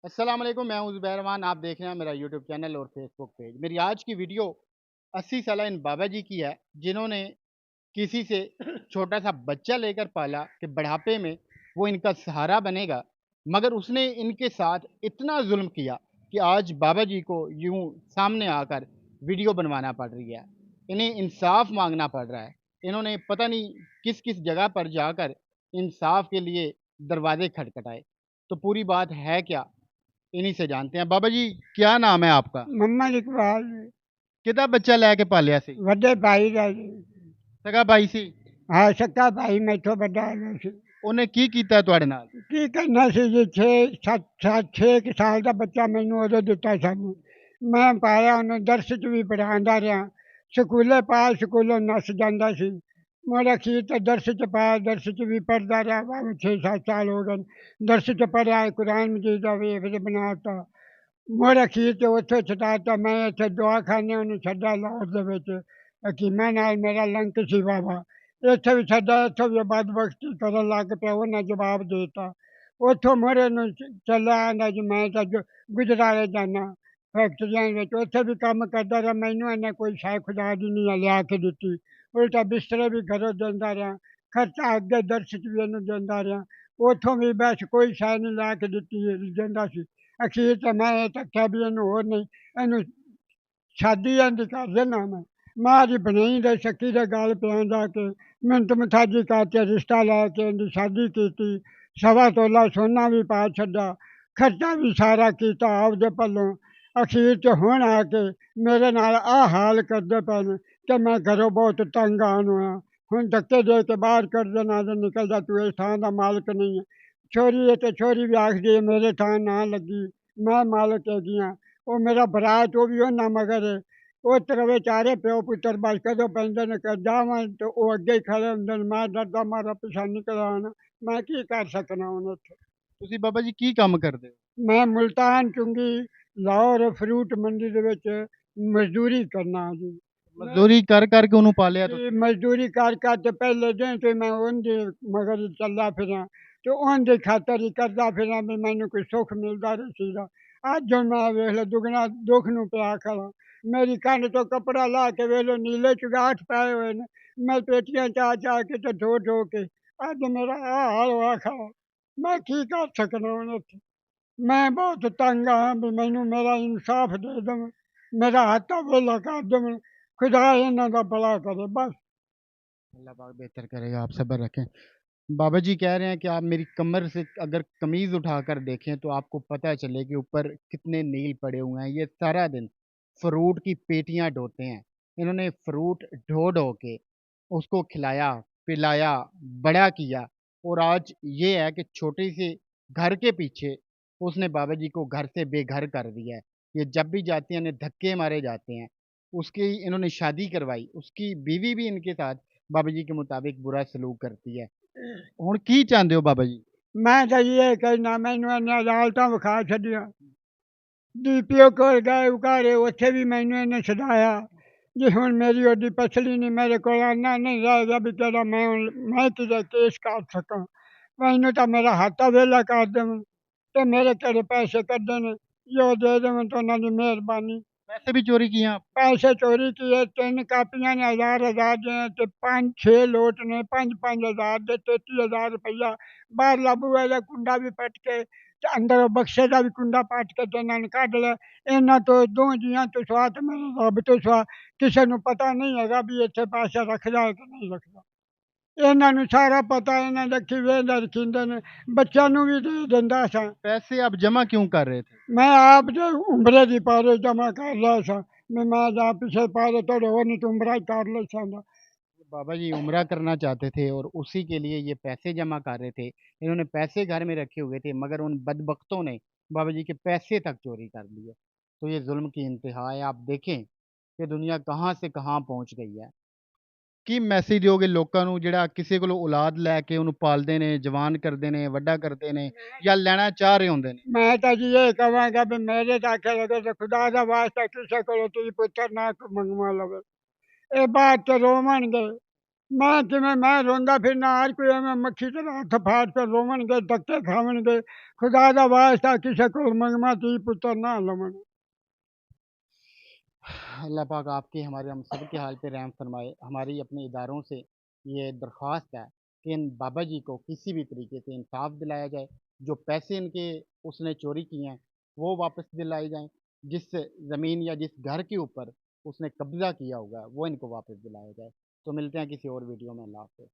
अस्सलाम वालेकुम, मैं हूं ज़ुबैर रहमान। आप देख रहे हैं मेरा यूट्यूब चैनल और फेसबुक पेज। मेरी आज की वीडियो 80 साला इन बाबा जी की है, जिन्होंने किसी से छोटा सा बच्चा लेकर पाला कि बुढ़ापे में वो इनका सहारा बनेगा, मगर उसने इनके साथ इतना जुल्म किया कि आज बाबा जी को यूं सामने आकर वीडियो बनवाना पड़ रही है। इन्हें इंसाफ मांगना पड़ रहा है। इन्होंने पता नहीं किस किस जगह पर जाकर इंसाफ के लिए दरवाजे खटखटाए। तो पूरी बात है क्या, इन्हीं से जानते हैं। बाबा जी, क्या नाम है आपका? मोहम्मद इकबाल किदा बच्चा लैके पालिया सी? वड्डे भाई का जी। सगा भाई सी? हाँ सक्का भाई मैथों वड्डा है सी। ਉਹਨੇ ਕੀ ਕੀਤਾ ਤੁਹਾਡੇ ਨਾਲ? ਕੀ ਕਰਨਾ ਸੀ ਜੀ 6 ਸਾਲ ਦਾ ਬੱਚਾ ਮੈਨੂੰ ਉਦੋਂ ਦਿੱਤਾ ਸਾਨੂੰ। ਮੈਂ ਪਾਇਆ ਉਹਨੂੰ ਦਰਸ 'ਚ ਵੀ ਪੜ੍ਹਾਉਂਦਾ ਰਿਹਾ। ਸਕੂਲੇ ਪਾਇਆ ਸਕੂਲੋਂ ਨੱਸ ਜਾਂਦਾ ਸੀ। ਮੁੜ ਅਖੀਰ ਤੇ ਦਰਸ 'ਚ ਪਾਇਆ ਦਰਸ 'ਚ ਵੀ ਪੜ੍ਹਦਾ ਰਿਹਾ ਭਾਵੇਂ 6-7 ਸਾਲ ਹੋ ਗਏ। ਦਰਸ 'ਚ ਪੜ੍ਹਿਆ ਕੁਰਾਨ ਮਜੀਦ ਦਾ ਵੇਖ ਕੇ ਬਣਾ ਤਾ। ਮੁੜ ਅਖੀਰ ਤੇ ਉੱਥੇ ਛੁਡਾ ਤਾ। ਮੈਂ ਇੱਥੇ ਦਵਾਖਾਨੇ ਉਹਨੂੰ ਛੱਡਿਆ ਲਾਹੌਰ ਦੇ ਵਿੱਚ। ਹਕੀਮਾਂ ਨਾਲ ਮੇਰਾ ਲਿੰਕ ਸੀ ਬਾਬਾ। ਇੱਥੇ ਵੀ ਛੱਡਿਆ ਇੱਥੋਂ ਵੀ ਬਦਬਖਤੀ ਕਰਨ ਲੱਗ ਪਿਆ। ਉਹਨੇ ਜਵਾਬ ਦੇ ਤਾ। ਉੱਥੋਂ ਮੁੜ ਇਹਨੂੰ ਚੱਲਿਆ ਆਂਦਾ ਜੀ ਮੈਂ ਤਾਂ ਗੁਜਰਾਲੇ ਜਾਨਾ ਫੈਕਟਰੀਆਂ ਵਿੱਚ ਉੱਥੇ ਵੀ ਕੰਮ ਕਰਦਾ ਰਿਹਾ। ਮੈਨੂੰ ਇਹਨੇ ਕੋਈ ਸ਼ੈ ਖੁਦਾ ਦੀ ਨਹੀਂ ਲਿਆ ਕੇ ਦਿੱਤੀ। ਉਲਟਾ ਬਿਸਤਰੇ ਵੀ ਘਰੋਂ ਦਿੰਦਾ ਰਿਹਾ। ਖਰਚਾ ਅੱਗੇ ਦਰਸ 'ਚ ਵੀ ਇਹਨੂੰ ਦਿੰਦਾ ਰਿਹਾ। ਉੱਥੋਂ ਵੀ ਬਸ ਕੋਈ ਸ਼ੈ ਨਹੀਂ ਲਿਆ ਕੇ ਦਿੱਤੀ ਦਿੰਦਾ ਸੀ। ਅਖੀਰ ਤੇ ਮੈਂ ਇਹ ਤੱਕਿਆ ਵੀ ਇਹਨੂੰ ਹੋਰ ਨਹੀਂ ਇਹਨੂੰ ਸ਼ਾਦੀ ਇਹਦੀ ਕਰ ਦੇਣਾ ਮੈਂ। ਮਾਂ ਦੀ ਬਣਾਈ ਦੇ ਸੱਕੀ ਦੇ ਗਲ ਪਿਆ ਜਾ ਕੇ ਮਿੰਟ ਮਥਾਜੀ ਕਰਕੇ ਰਿਸ਼ਤਾ ਲੈ ਕੇ ਇਹਦੀ ਸ਼ਾਦੀ ਕੀਤੀ। ਸਵਾ ਤੋਲਾ ਸੋਨਾ ਵੀ ਪਾ ਛੱਡਾ। ਖਰਚਾ ਵੀ ਸਾਰਾ ਕੀਤਾ ਆਪਦੇ ਪੱਲੋਂ। ਅਖੀਰ 'ਚ ਹੁਣ ਆ ਕੇ ਮੇਰੇ ਨਾਲ ਆਹ ਹਾਲ ਕਰਦੇ ਪਏ ਨੇ ਕਿ ਮੈਂ ਘਰੋਂ ਬਹੁਤ ਤੰਗ ਆਣ ਹੋਇਆ। ਹੁਣ ਧੱਕੇ ਦੇ ਕੇ ਬਾਹਰ ਕੱਢ ਦੇਣਾ ਤੇ ਨਿਕਲ ਜਾ ਤੂੰ ਇਸ ਥਾਂ ਦਾ ਮਾਲਕ ਨਹੀਂ ਹੈ। ਛੋਰੀ ਹੈ ਤੇ ਛੋਰੀ ਵੀ ਆਖਦੀ ਹੈ ਮੇਰੇ ਥਾਂ ਨਾ ਲੱਗੀ ਮੈਂ ਮਾਲਕ ਹੈਗੀ ਹਾਂ। ਉਹ ਮੇਰਾ ਭਰਾ ਉਹ ਵੀ ਉਹਨਾਂ ਮਗਰ ਹੈ। ਉਹ ਤਰਵੇ ਚਾਰੇ ਪਿਓ ਪੁੱਤਰ ਬਸ ਕਦੋਂ ਪੈਂਦੇ ਨੇ ਕਿ ਜਾਵਾਂ ਤੇ ਉਹ ਅੱਗੇ ਹੀ ਖੜੇ ਹੁੰਦੇ ਨੇ। ਮੈਂ ਡਰਦਾ ਮਾਰਾ ਪਿਛਾ ਨਿਕਲ ਆਉਣਾ। ਮੈਂ ਕੀ ਕਰ ਸਕਣਾ ਹੁਣ ਉੱਥੇ। ਤੁਸੀਂ ਬਾਬਾ ਜੀ ਕੀ ਕੰਮ ਕਰਦੇ ਹੋ? ਮੈਂ ਮੁਲਤਾਨ ਚੁੰਗੀ ਲਾਹੌਰ ਫਰੂਟ ਮੰਡੀ ਦੇ ਵਿੱਚ ਮਜ਼ਦੂਰੀ ਕਰਨਾ ਜੀ। ਮਜ਼ਦੂਰੀ ਕਰ ਕਰਕੇ ਉਹਨੂੰ ਪਾਲਿਆ ਤੁਸੀਂ? ਇਹ ਮਜ਼ਦੂਰੀ ਕਰ ਕਰ ਤੇ ਪਹਿਲੇ ਦਿਨ ਤੋਂ ਮੈਂ ਉਹਦੇ ਮਗਰ ਚੱਲਦਾ ਫਿਰਾਂ ਤੇ ਉਹਦੇ ਖਾਤਰ ਹੀ ਕਰਦਾ ਫਿਰਾਂ ਵੀ ਮੈਨੂੰ ਕੋਈ ਸੁੱਖ ਮਿਲਦਾ ਸੀਗਾ। ਅੱਜ ਹੁਣ ਮੈਂ ਵੇਖ ਲਾ ਦੁਗਣਾ ਦੁੱਖ ਨੂੰ ਪਿਆ ਖੜਾ। ਮੇਰੀ ਕੰਨ ਤੋਂ ਕੱਪੜਾ ਲਾ ਕੇ ਵੇਖ ਲਓ ਨੀਲੇ ਚੁਗਾਠ ਪਏ ਹੋਏ ਨੇ। ਮੈਂ ਪੇਟੀਆਂ ਚਾ ਚਾ ਕੇ ਤੇ ਢੋ ਢੋ ਕੇ ਅੱਜ ਮੇਰਾ ਆਹ ਹਾਲ ਹੋਇਆ ਖੜਾ। ਮੈਂ ਕੀ ਕਰ ਸਕਦਾ ਹੁਣ ਉੱਥੇ। ਮੈਂ ਬਹੁਤ ਤੰਗ ਹਾਂ ਵੀ ਮੈਨੂੰ ਮੇਰਾ ਇਨਸਾਫ ਦੇ ਦੇਣ। ਮੇਰਾ ਹੱਥ ਵੇਲਾ ਕਰ ਦੇਣ। खुदा इन्हों का भला करे बस। अल्लाह पाक बेहतर करेगा, आप सब्र रखें। बाबा जी कह रहे हैं कि आप मेरी कमर से अगर कमीज़ उठाकर देखें तो आपको पता चले कि ऊपर कितने नील पड़े हुए हैं। ये सारा दिन फ्रूट की पेटियां ढोते हैं। इन्होंने फ्रूट ढो ढो के उसको खिलाया, पिलाया, बड़ा किया, और आज ये है कि छोटे से घर के पीछे उसने बाबा जी को घर से बेघर कर दिया है। ये जब भी जाते हैं इन्हें धक्के मारे जाते हैं। उसकी इन्होंने शादी करवाई, उसकी बीवी भी इनके साथ बाबा जी के मुताबिक बुरा सलूक करती है। हुण की चाहते हो बाबा जी? मैं तो ये कहना मैनू इन्हें अदालत विखा छड़िया। डीपीओ को गए उकारे उत्थे भी मैनू इन्हें छड़ाया। जी हुण मेरी ओडी पसली नहीं मेरे को आना नहीं रहेगा भी तेरा मैं तुझे केस कर सका। मैनू तो मेरा हाथा वेला कर देवन तो मेरे तेरे पैसे कर देने जो दे देवन तो उन्होंने मेहरबानी। पैसे भी चोरी किए आप? पैसे चोरी किए 3 कापियां ने हज़ार दिए ते 5-6 लोट ने 5-5 हज़ार दे 33,000 रुपया। बाहरला बूहे दा कुंडा भी पट के ते अंदर बक्से दा भी कुंडा पट के ते इन्हां ने कढ लिया। इन्हां तो दो जियां तो सवा ते मेरे रब तो सवा किसे नूं पता नहीं हैगा भी इत्थे पैसा रखदा है कि नहीं रखदा। इन्हां नूं सारा पता इन्हां दे किवें दा रखींदे ने। बच्चों नूं भी दे दिंदा सां। पैसे आप जमा क्यों कर रहे थे? मैं आप जो उम्रे दी पारे जमा कर रहा था। मैं जा पिछले पारे तो हो नहीं तो उम्रा ही कर ले सादा। बाबा जी उम्रा करना चाहते थे और उसी के लिए ये पैसे जमा कर रहे थे। इन्होंने पैसे घर में रखे हुए थे, मगर उन बदबख्तों ने बाबा जी के पैसे तक चोरी कर लिए। तो ये जुल्म की इंतहा है। आप देखें कि दुनिया कहाँ से कहाँ पहुँच गई है। ਕੀ ਮੈਸੇਜ ਦਿਓਗੇ ਲੋਕਾਂ ਨੂੰ ਜਿਹੜਾ ਕਿਸੇ ਕੋਲੋਂ ਔਲਾਦ ਲੈ ਕੇ ਉਹਨੂੰ ਪਾਲਦੇ ਨੇ, ਜਵਾਨ ਕਰਦੇ ਨੇ, ਵੱਡਾ ਕਰਦੇ ਨੇ, ਜਾਂ ਲੈਣਾ ਚਾਹ ਰਹੇ ਹੁੰਦੇ ਨੇ? मैं तो जी ये कहवागा भी मेरे आखे लगे तो खुदा का वास्ता किसी को धी पुत्र ना मंगवा लवे। ये बात तो रोवन गए मैं रोंदा फिरना हर कोई एवें मक्खी तरह हत्थ फाड़ के रोवणगे धक्के खावणगे खुदा दा वास्ता किसे कोल मंगवा धी पुत्तर ना लवण। अल्लाह पाक आपके हमारे हम सब के हाल पे रहम फरमाए। हमारी अपने इदारों से ये दरख्वास्त है कि इन बाबा जी को किसी भी तरीके से इंसाफ दिलाया जाए। जो पैसे इनके उसने चोरी किए हैं वो वापस दिलाए जाएं। जिस ज़मीन या जिस घर के ऊपर उसने कब्जा किया होगा वो इनको वापस दिलाया जाए। तो मिलते हैं किसी और वीडियो में। अल्लाह हाफ़िज़।